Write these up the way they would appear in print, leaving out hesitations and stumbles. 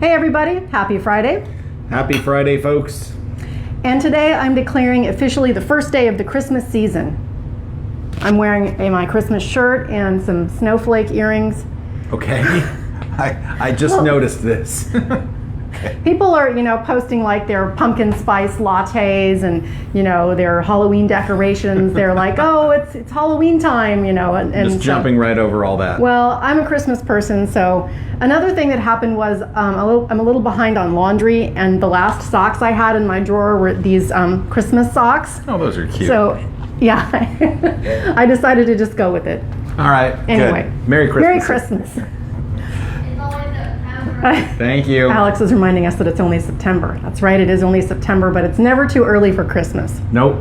Hey everybody, happy Friday. Happy Friday, folks. And today I'm declaring officially the first day of the Christmas season. I'm wearing my Christmas shirt and some snowflake earrings. Okay. I just noticed this. Okay. People are, posting like their pumpkin spice lattes and, their Halloween decorations. They're like, oh, it's Halloween time, and just jumping right over all that. Well, I'm a Christmas person, so another thing that happened was I'm a little behind on laundry, and the last socks I had in my drawer were these Christmas socks. Oh, those are cute. So, yeah, I decided to just go with it. All right. Anyway, good. Merry Christmas. Merry Christmas. It's only September. Thank you. Alex is reminding us that it's only September. That's right, it is only September, but it's never too early for Christmas. Nope.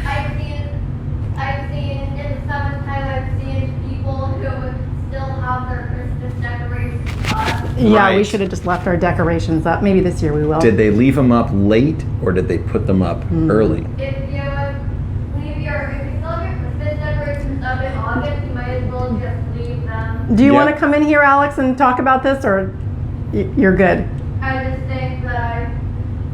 I've seen in the summertime, I've seen people who still have their Christmas decorations up. Yeah, Right. we should have just left our decorations up. Maybe this year we will. Did they leave them up late or did they put them up early? If you still have your Christmas decorations up in August, you might as well just leave them. Do you want Yep. to come in here, Alex, and talk about this, or you're good? I just think that I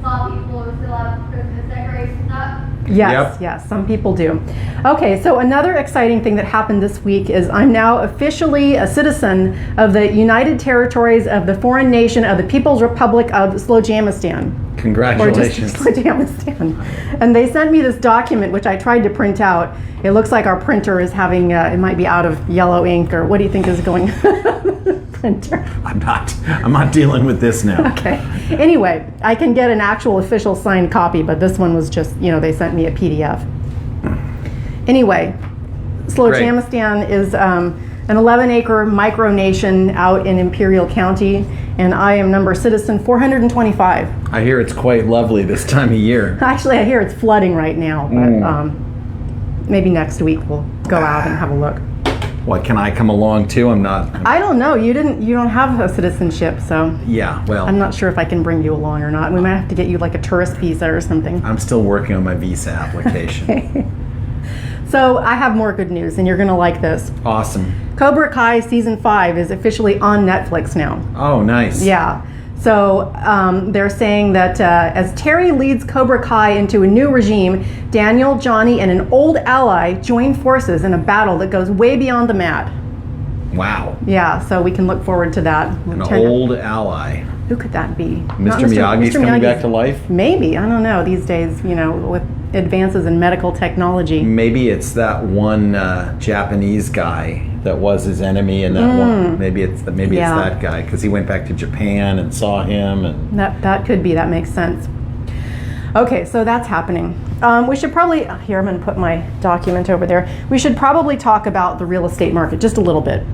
saw people who still have Christmas decorations up. Yes, Yep. yes, some people do. Okay, so another exciting thing that happened this week is I'm now officially a citizen of the United Territories of the Foreign Nation of the People's Republic of Slowjamistan. Or Congratulations. just Slowjamistan. And they sent me this document, which I tried to print out. It looks like our printer is having, it might be out of yellow ink, or what do you think is going printer? I'm not dealing with this now. Okay. Anyway, I can get an actual official signed copy, but this one was just, they sent me a PDF. Anyway, Slowjamistan is an 11-acre micronation out in Imperial County, and I am number citizen 425. I hear it's quite lovely this time of year. Actually, I hear it's flooding right now, but maybe next week we'll go out and have a look. What, can I come along too? I'm not. I don't know. You don't have a citizenship, so Yeah, well, I'm not sure if I can bring you along or not. We might have to get you like a tourist visa or something. I'm still working on my visa application. So I have more good news, and you're going to like this. Awesome. Cobra Kai Season 5 is officially on Netflix now. Oh, nice. Yeah. So they're saying that as Terry leads Cobra Kai into a new regime, Daniel, Johnny, and an old ally join forces in a battle that goes way beyond the mat. Wow. Yeah, so we can look forward to that. An old ally. Who could that be? Mr. Miyagi's coming back to life? Maybe. I don't know. These days, with advances in medical technology. Maybe it's that one Japanese guy that was his enemy in that one. Maybe it's that guy, because he went back to Japan and saw him. And That could be. That makes sense. Okay, so that's happening. We should probably, here, I'm going to put my document over there. We should probably talk about the real estate market just a little bit.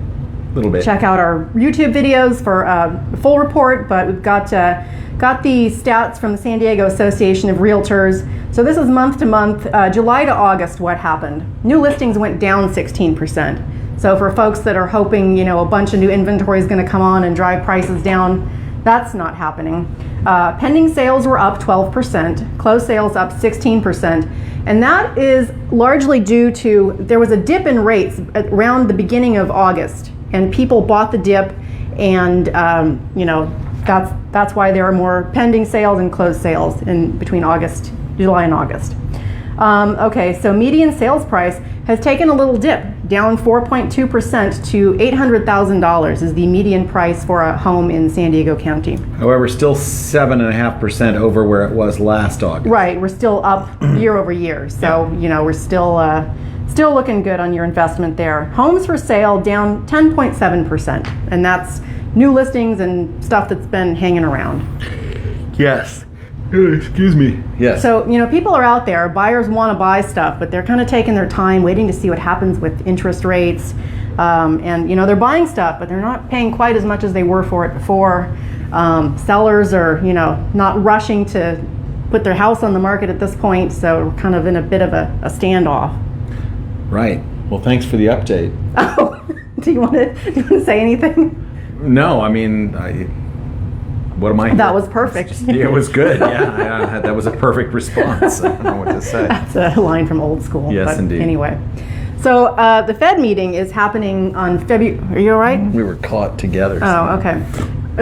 Check out our YouTube videos for a full report, but we've got the stats from the San Diego Association of Realtors. So this is month to month, July to August, what happened. New listings went down 16%. So for folks that are hoping, a bunch of new inventory is going to come on and drive prices down, that's not happening. Pending sales were up 12%, closed sales up 16%, and that is largely due to, there was a dip in rates around the beginning of August, and people bought the dip, and that's why there are more pending sales and closed sales in between July and August. Okay, so median sales price has taken a little dip, down 4.2% to $800,000 is the median price for a home in San Diego County. however, still 7.5% over where it was last August. Right, we're still up year over year, so we're still looking good on your investment there. Homes for sale down 10.7%, and that's new listings and stuff that's been hanging around. Yes. Excuse me. Yes. So, people are out there, buyers want to buy stuff, but they're kind of taking their time waiting to see what happens with interest rates. And, they're buying stuff, but they're not paying quite as much as they were for it before. Sellers are, not rushing to put their house on the market at this point, so we're kind of in a bit of a standoff. Right. Well, thanks for the update. Oh, do you want to say anything? No, I mean, what am I? That was perfect. It was good. Yeah, that was a perfect response. I don't know what to say. That's a line from old school. Yes, but indeed. Anyway, so the Fed meeting is happening on February. Are you all right? We were caught together. Oh, okay.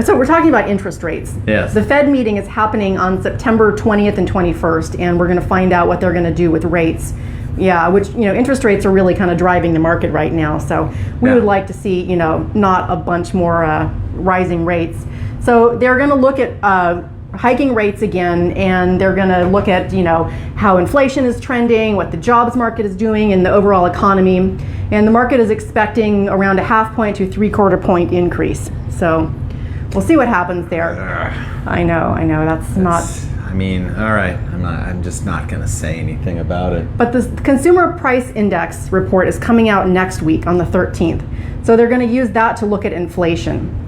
So we're talking about interest rates. Yes. The Fed meeting is happening on September 20th and 21st, and we're going to find out what they're going to do with rates. Yeah, which, interest rates are really kind of driving the market right now. So we would like to see, not a bunch more rising rates. So they're going to look at hiking rates again, and they're going to look at, how inflation is trending, what the jobs market is doing, and the overall economy. And the market is expecting around a 0.5 point to 3/4 point increase. So we'll see what happens there. I know. That's not. I mean, all right. I'm just not going to say anything about it. But the Consumer Price Index report is coming out next week on the 13th. So they're going to use that to look at inflation.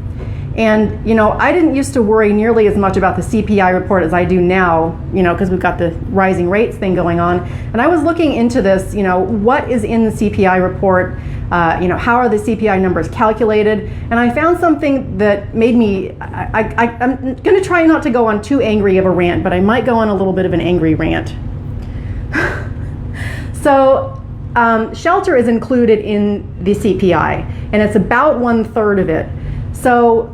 And, I didn't used to worry nearly as much about the CPI report as I do now, because we've got the rising rates thing going on. And I was looking into this, what is in the CPI report? How are the CPI numbers calculated? And I found something that made me, I'm going to try not to go on too angry of a rant, but I might go on a little bit of an angry rant. So shelter is included in the CPI, and it's about 1/3 of it. So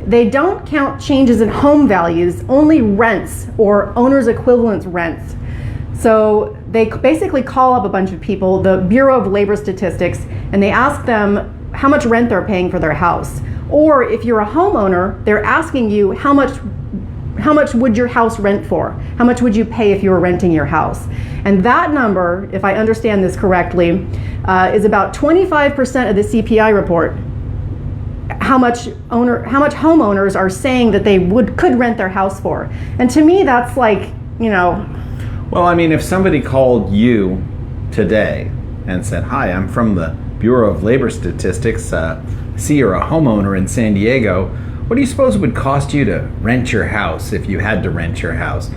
they don't count changes in home values, only rents or owner's equivalent rents. So they basically call up a bunch of people, the Bureau of Labor Statistics, and they ask them how much rent they're paying for their house. Or if you're a homeowner, they're asking you how much would your house rent for? How much would you pay if you were renting your house? And that number, if I understand this correctly, is about 25% of the CPI report. How much homeowners are saying that they could rent their house for. And to me, that's like, Well, I mean, if somebody called you today and said, "Hi, I'm from the Bureau of Labor Statistics. See, you're a homeowner in San Diego. What do you suppose it would cost you to rent your house if you had to rent your house?"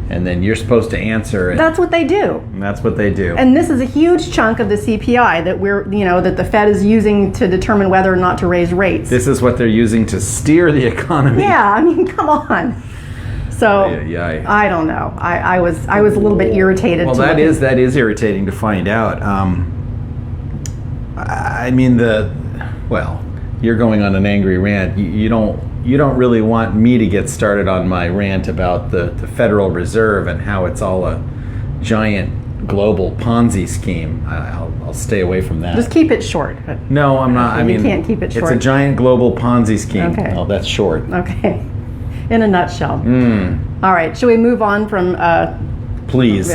And then you're supposed to answer. That's what they do. And that's what they do. And this is a huge chunk of the CPI that that the Fed is using to determine whether or not to raise rates. This is what they're using to steer the economy. Yeah, I mean, come on. So I don't know. I was a little bit irritated. Well, that is irritating to find out. I mean, you're going on an angry rant. You don't really want me to get started on my rant about the Federal Reserve and how it's all a giant global Ponzi scheme. I'll stay away from that. Just keep it short. No, I'm not. You can't keep it short. It's a giant global Ponzi scheme. Okay. Oh, that's short. Okay. In a nutshell. All right. Should we move on from? Please.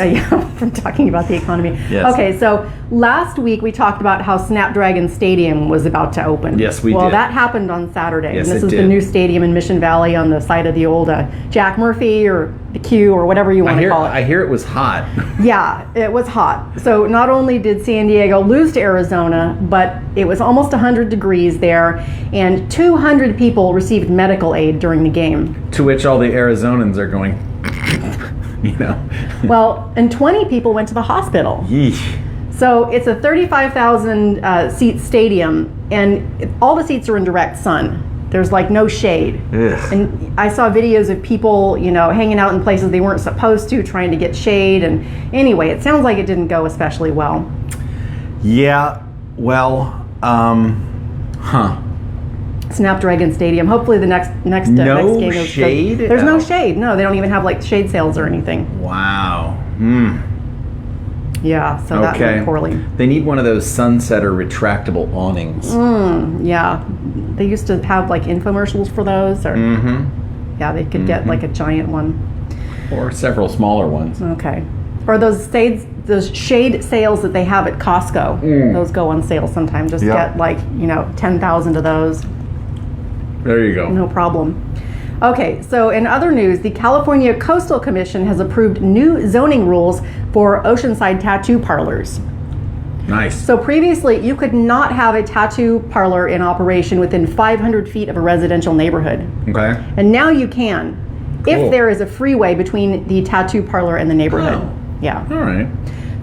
From talking about the economy. Yes. Okay, so last week we talked about how Snapdragon Stadium was about to open. Yes, we did. Well, that happened on Saturday. Yes, and this it is did. the new stadium in Mission Valley on the site of the old Jack Murphy or the Q or whatever you want to call it. I hear it was hot. Yeah, it was hot. So not only did San Diego lose to Arizona, but it was almost 100 degrees there, and 200 people received medical aid during the game. To which all the Arizonans are going, Well, and 20 people went to the hospital. Yeesh. So it's a 35,000 seat stadium, and all the seats are in direct sun. There's like no shade. Ugh. And I saw videos of people, hanging out in places they weren't supposed to, trying to get shade. And anyway, it sounds like it didn't go especially well. Yeah, well, Snapdragon Stadium. Hopefully the next next game goes. Shade? There's no shade. No, they don't even have like shade sails or anything. Wow. Yeah, so that went poorly. They need one of those sunsetter retractable awnings. Yeah, they used to have like infomercials for those, or yeah, they could get like a giant one, or several smaller ones. Okay, or those shade sales that they have at Costco. Those go on sale sometimes. Just get like 10,000 of those. There you go. No problem. Okay, so in other news, the California Coastal Commission has approved new zoning rules for Oceanside tattoo parlors. Nice. So previously, you could not have a tattoo parlor in operation within 500 feet of a residential neighborhood. Okay. And now you can, if there is a freeway between the tattoo parlor and the neighborhood. Oh. Yeah. All right.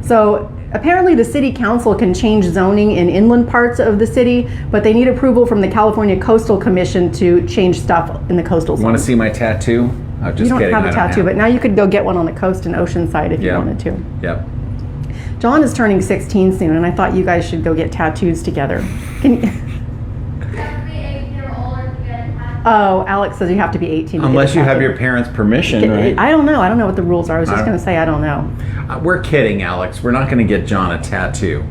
So apparently the city council can change zoning in inland parts of the city, but they need approval from the California Coastal Commission to change stuff in the coastal zone. Want to see my tattoo? Oh, just you don't kidding. have a tattoo, but now you could go get one on the coast in Oceanside if you wanted to. Yep. John is turning 16 soon, and I thought you guys should go get tattoos together. Can you? You have to be 18 or older to get a tattoo. Oh, Alex says you have to be 18 to Unless get a you have tattoo. your parents' permission, right? I don't know. I don't know what the rules are. I was just going to say I don't know. We're kidding, Alex. We're not going to get John a tattoo.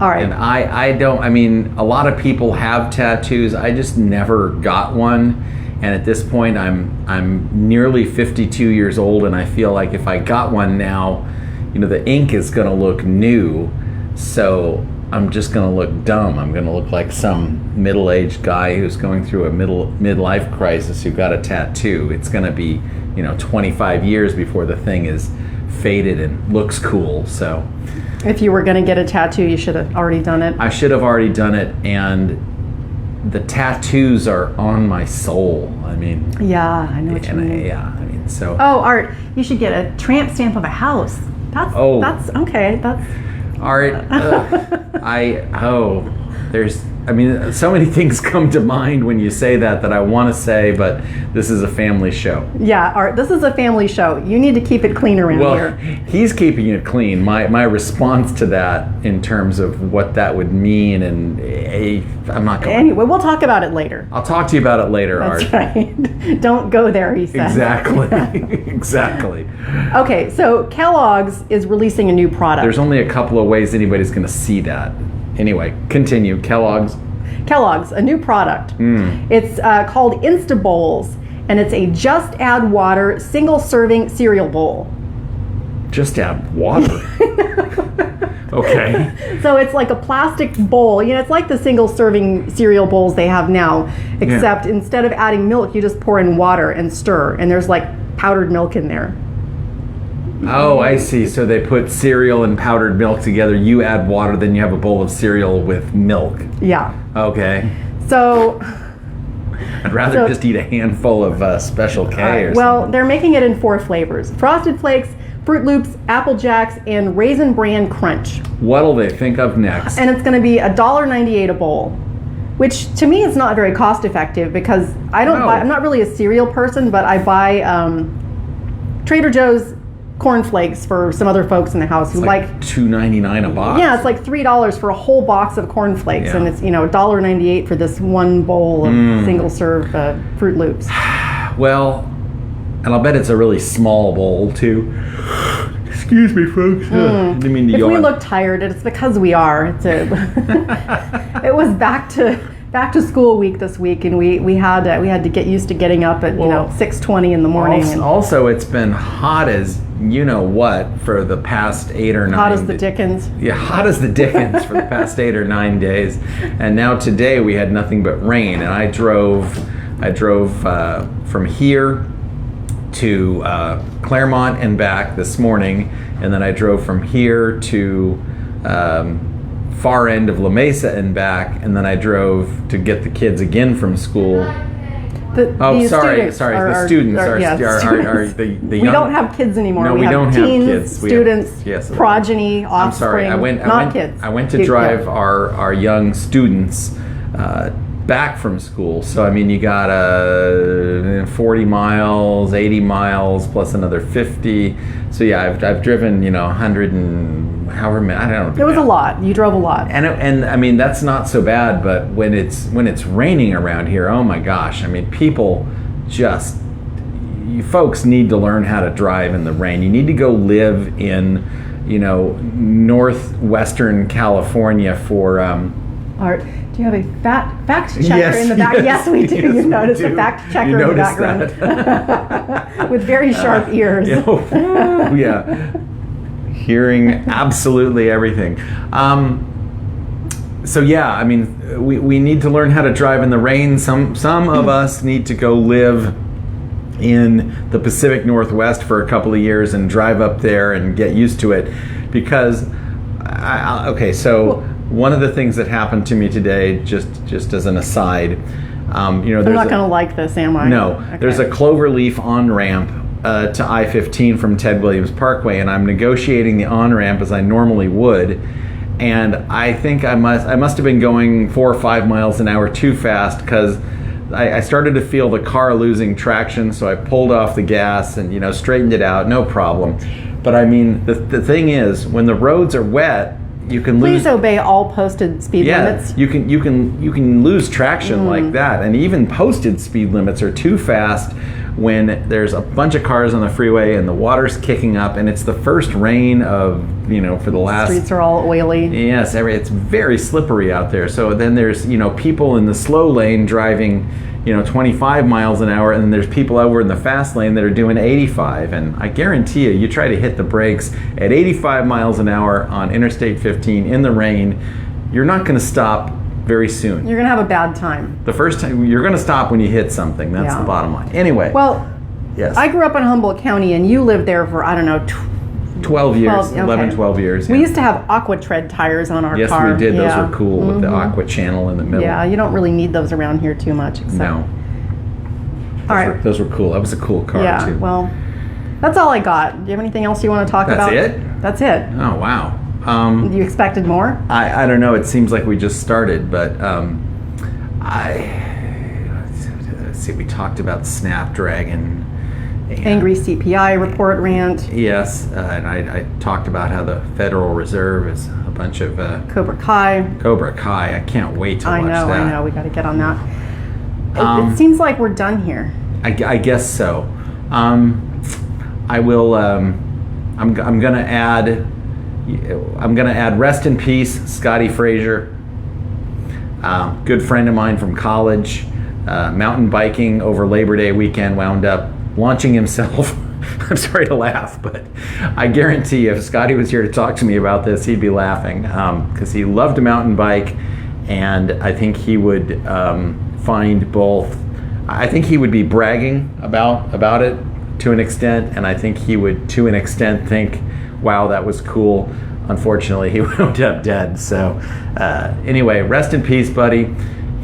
All right. And I don't, I mean, a lot of people have tattoos. I just never got one. And at this point, I'm nearly 52 years old, and I feel like if I got one now, you know, the ink is going to look new. So I'm just going to look dumb. I'm going to look like some middle-aged guy who's going through a midlife crisis who got a tattoo. It's going to be, 25 years before the thing is faded and looks cool. So if you were going to get a tattoo, you should have already done it. I should have already done it, and the tattoos are on my soul. I mean, yeah, I know what you mean. So. Oh, Art, you should get a tramp stamp of a house. That's okay. That's Art. So many things come to mind when you say that I want to say, but this is a family show. Yeah, Art, this is a family show. You need to keep it clean around here. He's keeping it clean. My response to that in terms of what that would mean, and I'm not going. Anyway, we'll talk about it later. I'll talk to you about it later, That's Art. right. Don't go there, he said. Exactly. Exactly. Okay, so Kellogg's is releasing a new product. There's only a couple of ways anybody's going to see that. Anyway, continue. Kellogg's, a new product. It's called Insta Bowls, and it's a just add water single serving cereal bowl. Just add water. Okay. So it's like a plastic bowl. It's like the single serving cereal bowls they have now, except instead of adding milk, you just pour in water and stir, and there's like powdered milk in there. Oh, I see. So they put cereal and powdered milk together. You add water, then you have a bowl of cereal with milk. Yeah. Okay. So I'd rather just eat a handful of Special K or something. Well, they're making it in 4 flavors: Frosted Flakes, Fruit Loops, Apple Jacks, and Raisin Bran Crunch. What'll they think of next? And it's going to be $1.98 a bowl, which to me is not very cost effective because I'm not really a cereal person, but I buy Trader Joe's cornflakes for some other folks in the house who like $2.99 a box. Yeah, it's like $3 for a whole box of cornflakes, and it's $1.98 for this one bowl of single serve Fruit Loops. Well, and I'll bet it's a really small bowl too. Excuse me, folks. Didn't mean to If yawn. we look tired, it's because we are. It was back to school week this week, and we had to get used to getting up at 6:20 in the morning. Also, it's been hot as what for the past 8 or 9 hot as the Dickens. Yeah, hot as the Dickens for the past 8 or 9 days, and now today we had nothing but rain. And I drove from here to Claremont and back this morning, and then I drove from here to far end of La Mesa and back, and then I drove to get the kids again from school. The students are the we don't have kids anymore. No, we don't have teens, have kids. Students, progeny, offspring. I'm sorry. I went to drive our young students back from school. So I mean, you got 40 miles, 80 miles, plus another 50. So yeah, I've driven 100 and however many. I don't know. It was a lot. You drove a lot. And I mean, that's not so bad. But when it's raining around here, oh my gosh! I mean, people you folks need to learn how to drive in the rain. You need to go live in northwestern California for. Art, do you have a fact checker in the back? Yes, we do. Yes, you noticed a fact checker in the background with very sharp ears. Yeah, hearing absolutely everything. So yeah, I mean, we need to learn how to drive in the rain. Some of us need to go live in the Pacific Northwest for a couple of years and drive up there and get used to it, because one of the things that happened to me today, just as an aside, I'm not going to like this, am I? No. Okay. There's a cloverleaf on-ramp to I-15 from Ted Williams Parkway, and I'm negotiating the on-ramp as I normally would, and I think I must have been going 4 or 5 miles an hour too fast, because I started to feel the car losing traction, so I pulled off the gas and straightened it out, no problem. But I mean, the thing is, when the roads are wet, you can lose. Please obey all posted speed limits. You can lose traction like that, and even posted speed limits are too fast when there's a bunch of cars on the freeway and the water's kicking up, and it's the first rain of for the last. Streets are all oily. Yes, it's very slippery out there. So then there's people in the slow lane driving 25 miles an hour, and then there's people over in the fast lane that are doing 85. And I guarantee you try to hit the brakes at 85 miles an hour on Interstate 15 in the rain, you're not going to stop very soon. You're going to have a bad time. The first time, you're going to stop when you hit something. That's the bottom line. Anyway. Well, yes. I grew up in Humboldt County, and you lived there for, 12 years, 11, 12 years. We used to have aqua tread tires on our car. Yes, we did. Those were cool with the aqua channel in the middle. Yeah, you don't really need those around here too much. No. Those were cool. That was a cool car, too. Yeah, well, that's all I got. Do you have anything else you want to talk about? That's it? That's it. Oh, wow. You expected more? I don't know. It seems like we just started, but let's see. We talked about Snapdragon. Angry CPI report rant. Yes, and I talked about how the Federal Reserve is a bunch of Cobra Kai. Cobra Kai. I can't wait to watch that. I know. We got to get on that. It seems like we're done here. I guess so. I will. I'm gonna add. I'm gonna add rest in peace, Scotty Frazier. Good friend of mine from college. Mountain biking over Labor Day weekend, wound up launching himself. I'm sorry to laugh, but I guarantee you if Scotty was here to talk to me about this, he'd be laughing because he loved to mountain bike, and I think he would find both. I think he would be bragging about it to an extent, and I think he would, to an extent, think, wow, that was cool. Unfortunately, he wound up dead. So anyway, rest in peace, buddy.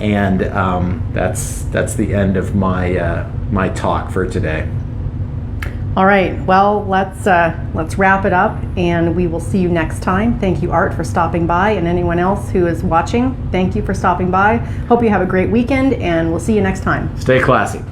And that's the end of my talk for today. All right. Well, let's wrap it up, and we will see you next time. Thank you, Art, for stopping by, and anyone else who is watching, thank you for stopping by. Hope you have a great weekend, and we'll see you next time. Stay classy.